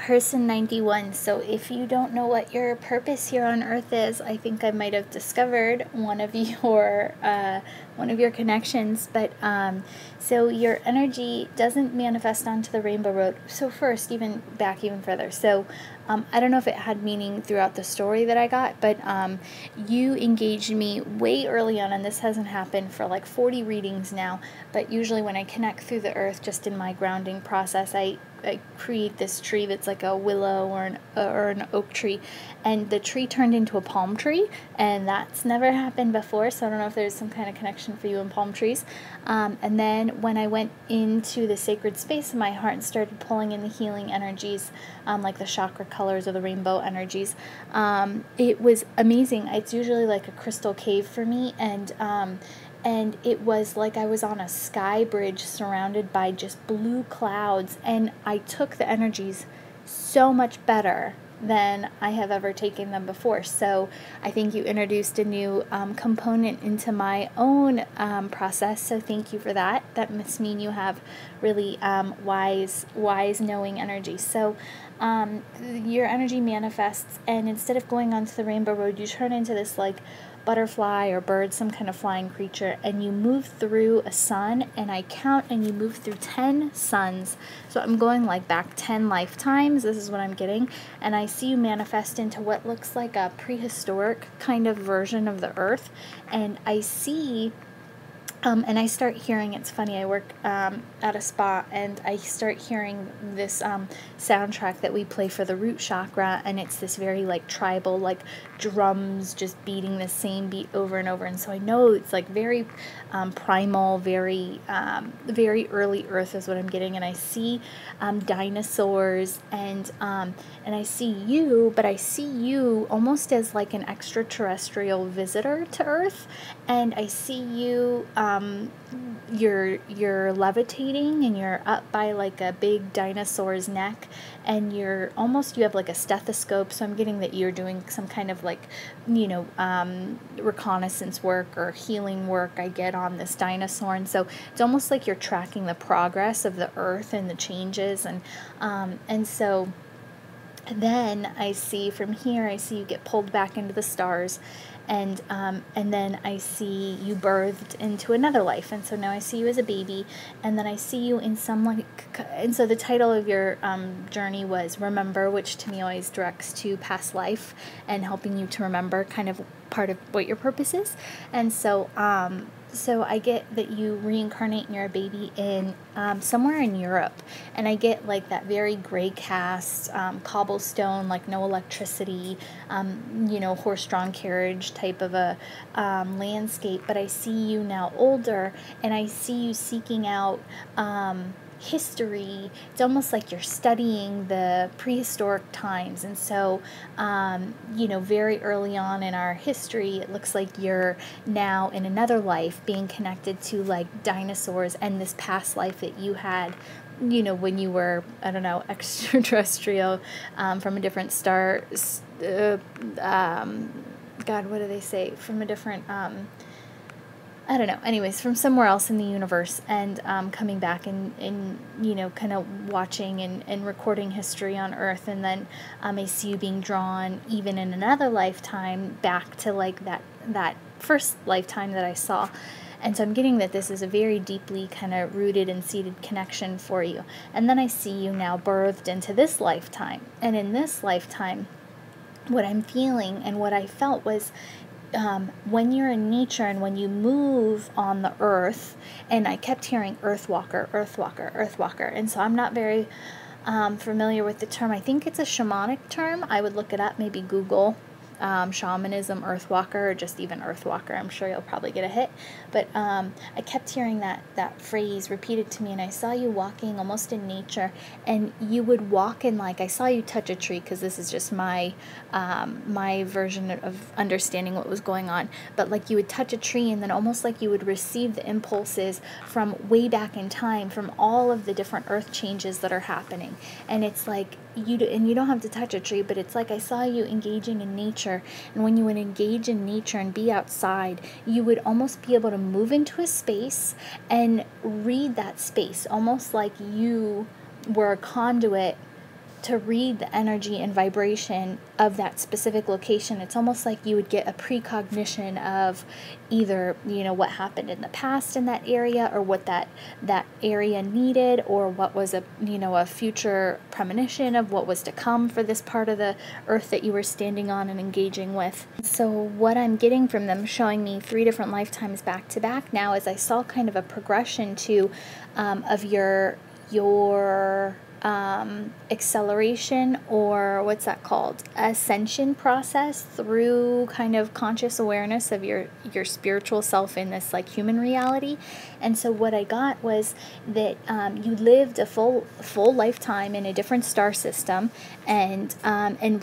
Person 91. So if you don't know what your purpose here on earth is, I think I might have discovered one of your connections. But so your energy doesn't manifest onto the rainbow road. So first, even further. So I don't know if it had meaning throughout the story that I got, but you engaged me way early on, and this hasn't happened for like 40 readings now. But usually when I connect through the earth, just in my grounding process, I create this tree that's like a willow or an oak tree, and the tree turned into a palm tree, and that's never happened before, so I don't know if there's some kind of connection for you in palm trees. And then when I went into the sacred space of my heart and started pulling in the healing energies, like the chakra colors or the rainbow energies, it was amazing. It's usually like a crystal cave for me, and it was like I was on a sky bridge surrounded by just blue clouds, and I took the energies so much better than I have ever taken them before. So I think you introduced a new component into my own process, so thank you for that. That must mean you have really wise knowing energy. So your energy manifests, and instead of going onto the rainbow road, you turn into this like butterfly or bird, some kind of flying creature, and you move through a sun, and I count, and you move through 10 suns. So I'm going like back 10 lifetimes. This is what I'm getting, and I see you manifest into what looks like a prehistoric kind of version of the earth, and I see and I start hearing, it's funny, I work at a spa, and I start hearing this soundtrack that we play for the root chakra, and it's this very like tribal, like drums just beating the same beat over and over, and so I know it's like very primal, very early earth is what I'm getting, and I see dinosaurs, and I see you, but I see you almost as like an extraterrestrial visitor to Earth, and I see you, you're levitating, and you're up by like a big dinosaur's neck, and you have like a stethoscope, so I'm getting that you're doing some kind of like, reconnaissance work or healing work I get on this dinosaur, and so it's almost like you're tracking the progress of the earth and the changes, and so then I see from here, I see you get pulled back into the stars, and then I see you birthed into another life, and so now I see you as a baby, and then I see you in some like, and so the title of your journey was Remember, which to me always directs to past life and helping you to remember, kind of part of what your purpose is, and so I get that you reincarnate and you're a baby in somewhere in Europe, and I get like that very gray cast, cobblestone, like no electricity, horse-drawn carriage type of a landscape, but I see you now older, and I see you seeking out history. It's almost like you're studying the prehistoric times, and so very early on in our history, it looks like you're now in another life being connected to like dinosaurs and this past life that you had, when you were, I don't know, extraterrestrial, from a different star, God, what do they say, from a different I don't know, anyways, from somewhere else in the universe, and coming back and kind of watching and recording history on Earth, and then I see you being drawn, even in another lifetime, back to like that first lifetime that I saw. And so I'm getting that this is a very deeply kind of rooted and seated connection for you. And then I see you now birthed into this lifetime. And in this lifetime, what I'm feeling and what I felt was, when you're in nature and when you move on the earth, and I kept hearing earthwalker, earthwalker, earthwalker, and so I'm not very familiar with the term. I think it's a shamanic term. I would look it up, maybe Google shamanism, earthwalker, or just even earthwalker. I'm sure you'll probably get a hit. But I kept hearing that phrase repeated to me, and I saw you walking almost in nature, and you would walk in, like, I saw you touch a tree, because this is just my version of understanding what was going on, but like you would touch a tree, and then almost like you would receive the impulses from way back in time, from all of the different earth changes that are happening, and it's like you don't have to touch a tree, but it's like I saw you engaging in nature, and when you would engage in nature and be outside, you would almost be able to move into a space and read that space, almost like you were a conduit to read the energy and vibration of that specific location. It's almost like you would get a precognition of either, what happened in the past in that area, or what that area needed, or what was a future premonition of what was to come for this part of the earth that you were standing on and engaging with. So what I'm getting from them, showing me 3 different lifetimes back to back now, is I saw kind of a progression to of your acceleration, or what's that called, ascension process through kind of conscious awareness of your spiritual self in this like human reality. And so what I got was that you lived a full lifetime in a different star system, and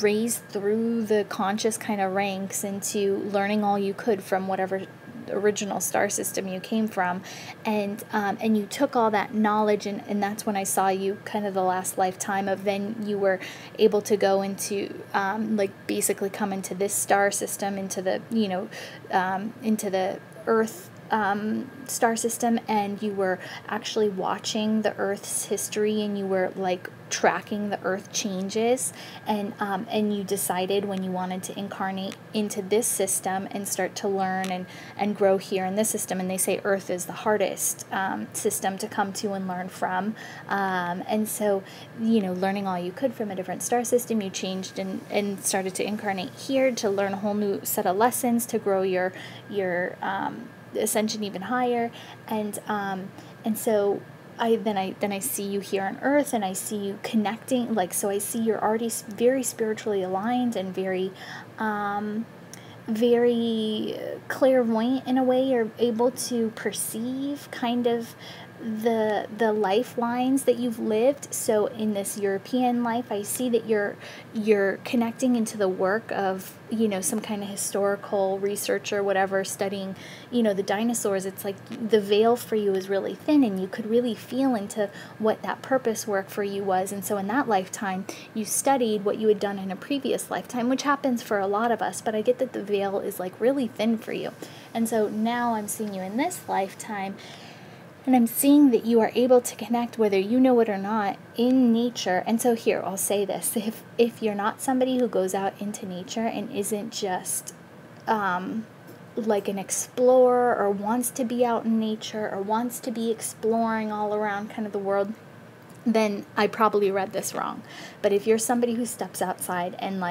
raised through the conscious kind of ranks into learning all you could from whatever original star system you came from, and you took all that knowledge, and that's when I saw you kind of the last lifetime of, then you were able to go into like basically come into this star system, into the into the Earth star system, and you were actually watching the Earth's history, and you were like tracking the Earth changes, and you decided when you wanted to incarnate into this system and start to learn and grow here in this system. And they say Earth is the hardest system to come to and learn from, and so learning all you could from a different star system, you changed and started to incarnate here to learn a whole new set of lessons to grow your ascension even higher, and so I see you here on Earth, and I see you connecting, so I see you're already very spiritually aligned and very very clairvoyant in a way. You're able to perceive kind of the lifelines that you've lived. So in this European life, I see that you're connecting into the work of some kind of historical research or whatever, studying the dinosaurs. It's like the veil for you is really thin, and you could really feel into what that purpose work for you was. And so in that lifetime, you studied what you had done in a previous lifetime, which happens for a lot of us, but I get that the veil is like really thin for you. And so now I'm seeing you in this lifetime, and I'm seeing that you are able to connect, whether you know it or not, in nature. And so here, I'll say this. If you're not somebody who goes out into nature and isn't just like an explorer, or wants to be out in nature, or wants to be exploring all around kind of the world, then I probably read this wrong. But if you're somebody who steps outside and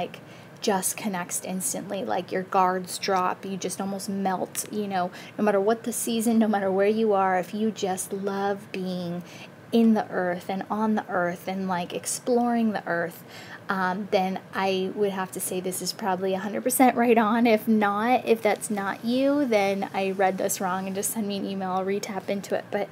just connects instantly, like your guards drop, you just almost melt, no matter what the season, no matter where you are, if you just love being in the earth and on the earth and exploring the earth, then I would have to say this is probably 100% right on. If not, if that's not you, then I read this wrong, and just send me an email, I'll re-tap into it. But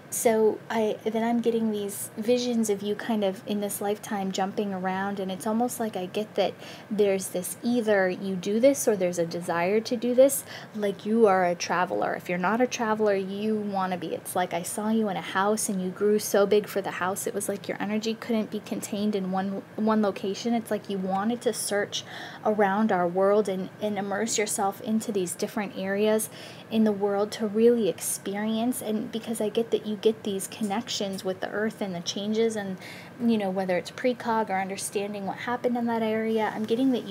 so I'm getting these visions of you kind of in this lifetime jumping around, and it's almost like I get that there's this, either you do this or there's a desire to do this, like you are a traveler. If you're not a traveler, you want to be. It's like I saw you in a house and you grew so big for the house, it was like your energy couldn't be contained in one location. It's like you wanted to search around our world and immerse yourself into these different areas in the world to really experience. And because I get that you get these connections with the earth and the changes, and whether it's precog or understanding what happened in that area, I'm getting that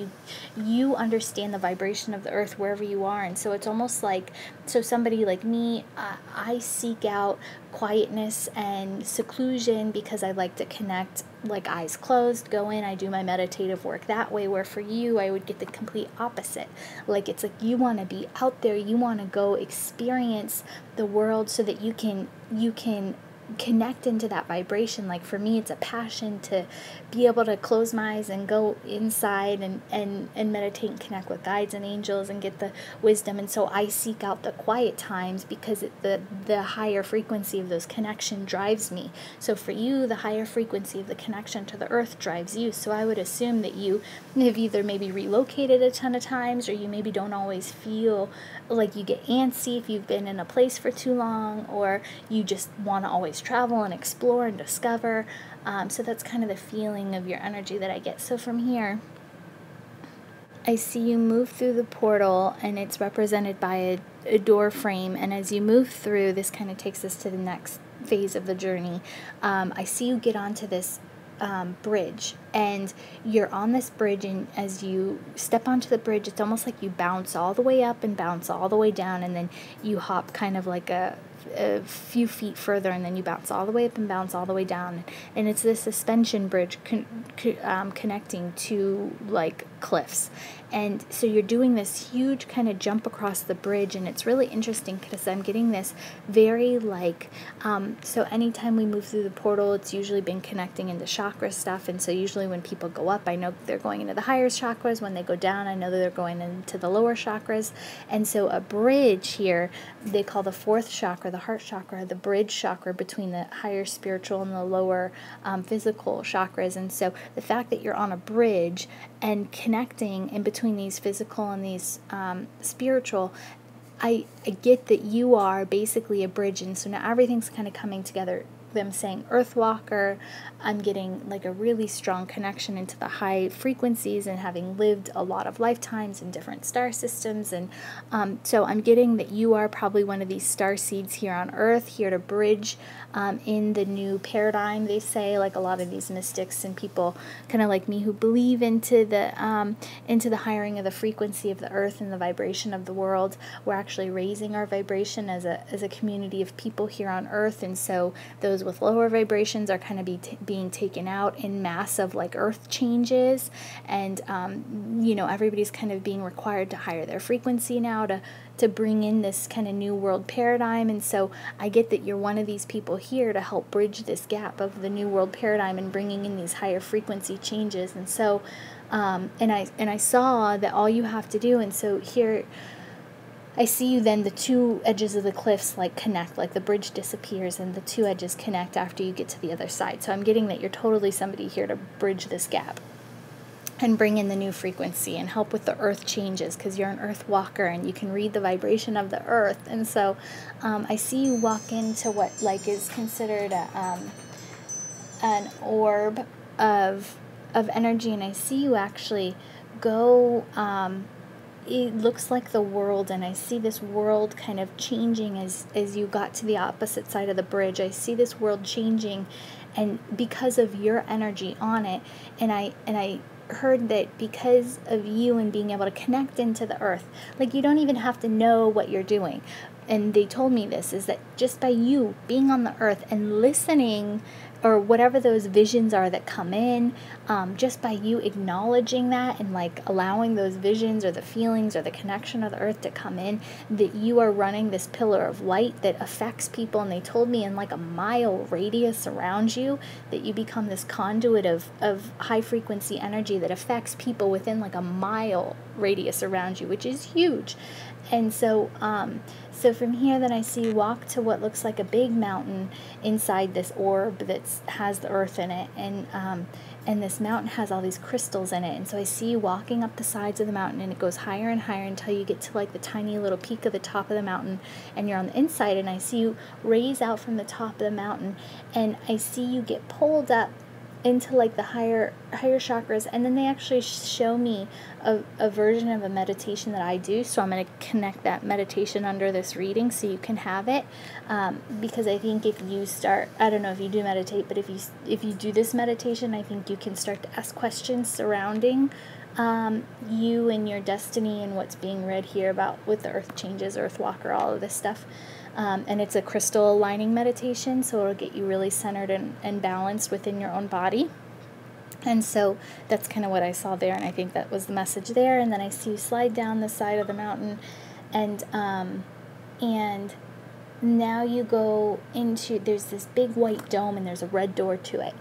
you understand the vibration of the earth wherever you are. And so it's almost like, so somebody like me, I seek out quietness and seclusion because I like to connect, eyes closed, go in, I do my meditative work that way, where for you I would get the complete opposite. It's like you want to be out there, you want to go experience the world so that you can connect into that vibration. For me, it's a passion to be able to close my eyes and go inside and meditate and connect with guides and angels and get the wisdom. And so I seek out the quiet times because the higher frequency of those connection drives me. So for you, the higher frequency of the connection to the earth drives you. So I would assume that you have either maybe relocated a ton of times, or you maybe don't always feel like you get antsy if you've been in a place for too long, or you just want to always travel and explore and discover. So that's kind of the feeling of your energy that I get. So from here, I see you move through the portal, and it's represented by a door frame. And as you move through, this kind of takes us to the next phase of the journey. I see you get onto this bridge, and you're on this bridge, and as you step onto the bridge, it's almost like you bounce all the way up and bounce all the way down, and then you hop kind of like a few feet further, and then you bounce all the way up and bounce all the way down, and it's this suspension bridge connecting to like cliffs. And so you're doing this huge kind of jump across the bridge, and it's really interesting because I'm getting this very like, so anytime we move through the portal, it's usually been connecting into chakra stuff, and so usually when people go up, I know they're going into the higher chakras. When they go down, I know that they're going into the lower chakras. And so a bridge here, they call the fourth chakra, the heart chakra, the bridge chakra between the higher spiritual and the lower physical chakras. And so the fact that you're on a bridge and connecting in between these physical and these spiritual, I get that you are basically a bridge, and so now everything's kind of coming together. Them saying Earthwalker, I'm getting like a really strong connection into the high frequencies and having lived a lot of lifetimes in different star systems, and so I'm getting that you are probably one of these star seeds here on Earth, here to bridge in the new paradigm. They say, like a lot of these mystics and people kind of like me who believe into the hiring of the frequency of the Earth and the vibration of the world. We're actually raising our vibration as a community of people here on Earth, and so those with lower vibrations are kind of being taken out in massive like earth changes, and everybody's kind of being required to higher their frequency now to bring in this kind of new world paradigm. And so I get that you're one of these people here to help bridge this gap of the new world paradigm and bringing in these higher frequency changes. And so and I saw that all you have to do, and so here I see you then, the two edges of the cliffs like connect, like the bridge disappears and the two edges connect after you get to the other side. So I'm getting that you're totally somebody here to bridge this gap and bring in the new frequency and help with the earth changes, because you're an earth walker and you can read the vibration of the earth. And so I see you walk into what like is considered an orb of energy, and I see you actually go it looks like the world, and I see this world kind of changing as you got to the opposite side of the bridge. I see this world changing, and because of your energy on it, and I heard that because of you and being able to connect into the earth, like you don't even have to know what you're doing. And they told me this, is that just by you being on the earth and listening, or whatever those visions are that come in, just by you acknowledging that and like allowing those visions or the feelings or the connection of the earth to come in, that you are running this pillar of light that affects people. And they told me in like a mile radius around you that you become this conduit of high frequency energy that affects people within like a mile radius around you, which is huge. And so so from here, then I see you walk to what looks like a big mountain inside this orb that has the earth in it, and this mountain has all these crystals in it. And so I see you walking up the sides of the mountain, and it goes higher and higher until you get to like the tiny little peak of the top of the mountain, and you're on the inside. And I see you raise out from the top of the mountain, and I see you get pulled up into like the higher chakras. And then they actually show me a version of a meditation that I do, so I'm going to connect that meditation under this reading so you can have it, because I think if you start, I don't know if you do meditate, but if you do this meditation, I think you can start to ask questions surrounding you and your destiny and what's being read here about with the earth changes, earth walker, all of this stuff. And it's a crystal aligning meditation, so it'll get you really centered and balanced within your own body. And so that's kind of what I saw there, and I think that was the message there. And then I see you slide down the side of the mountain, and now you go into, there's this big white dome, and there's a red door to it.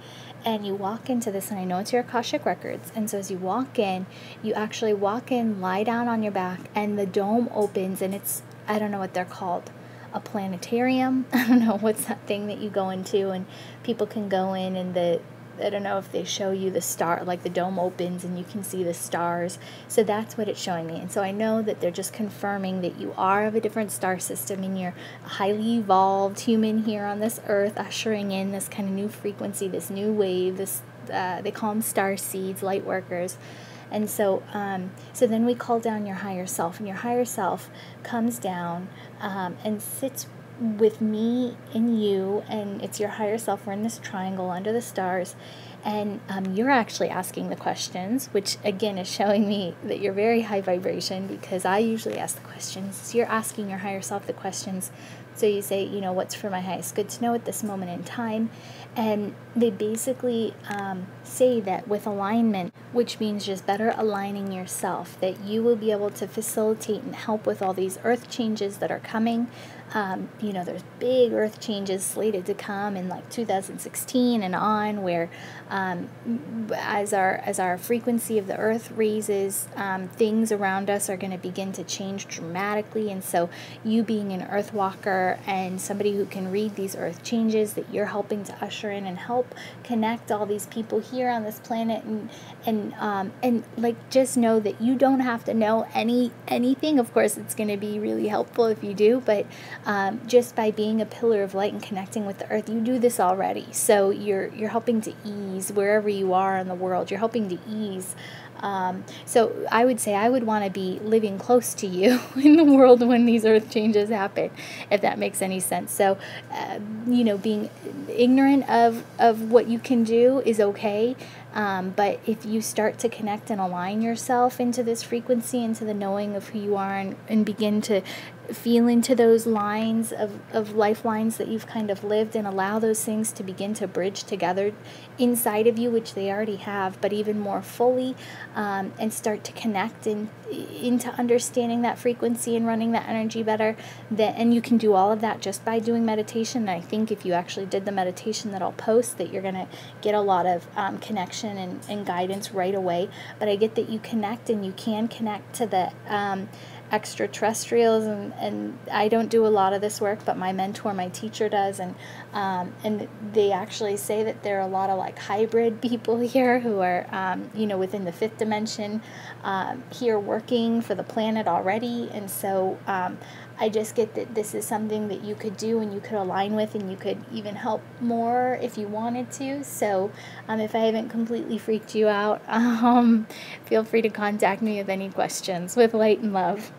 And you walk into this, and I know it's your Akashic records. And so as you walk in, you actually walk in, lie down on your back, and the dome opens, and it's, I don't know what they're called, a planetarium. I don't know, what's that thing that you go into and people can go in, and I don't know if they show you the star, like the dome opens and you can see the stars. So that's what it's showing me. And so I know that they're just confirming that you are of a different star system, and you're a highly evolved human here on this earth, ushering in this kind of new frequency, this new wave, this they call them star seeds, light workers. And so so then we call down your higher self, and your higher self comes down and sits with me and you, and it's your higher self. We're in this triangle under the stars, and you're actually asking the questions, which again is showing me that you're very high vibration, because I usually ask the questions. So you're asking your higher self the questions. So you say, what's for my highest good to know at this moment in time? And they basically say that with alignment, which means just better aligning yourself, that you will be able to facilitate and help with all these earth changes that are coming. There's big earth changes slated to come in like 2016 and on, where as our frequency of the earth raises, things around us are going to begin to change dramatically. And so you being an earth walker and somebody who can read these earth changes, that you're helping to usher in and help connect all these people here on this planet, and like, just know that you don't have to know anything. Of course, it's going to be really helpful if you do, but just by being a pillar of light and connecting with the earth, you do this already. So you're helping to ease wherever you are in the world. You're helping to ease. So I would say I would want to be living close to you in the world when these earth changes happen, if that makes any sense. So, being ignorant of what you can do is okay. But if you start to connect and align yourself into this frequency, into the knowing of who you are, and begin to feel into those lines of lifelines that you've kind of lived, and allow those things to begin to bridge together inside of you, which they already have, but even more fully, and start to connect into understanding that frequency and running that energy better. And you can do all of that just by doing meditation. And I think if you actually did the meditation that I'll post, that you're going to get a lot of connection and guidance right away. But I get that you connect, and you can connect to the extraterrestrials, and I don't do a lot of this work, but my mentor, my teacher does, and they actually say that there are a lot of like hybrid people here who are within the fifth dimension, here working for the planet already. And so I just get that this is something that you could do, and you could align with, and you could even help more if you wanted to. So if I haven't completely freaked you out, feel free to contact me with any questions. With light and love.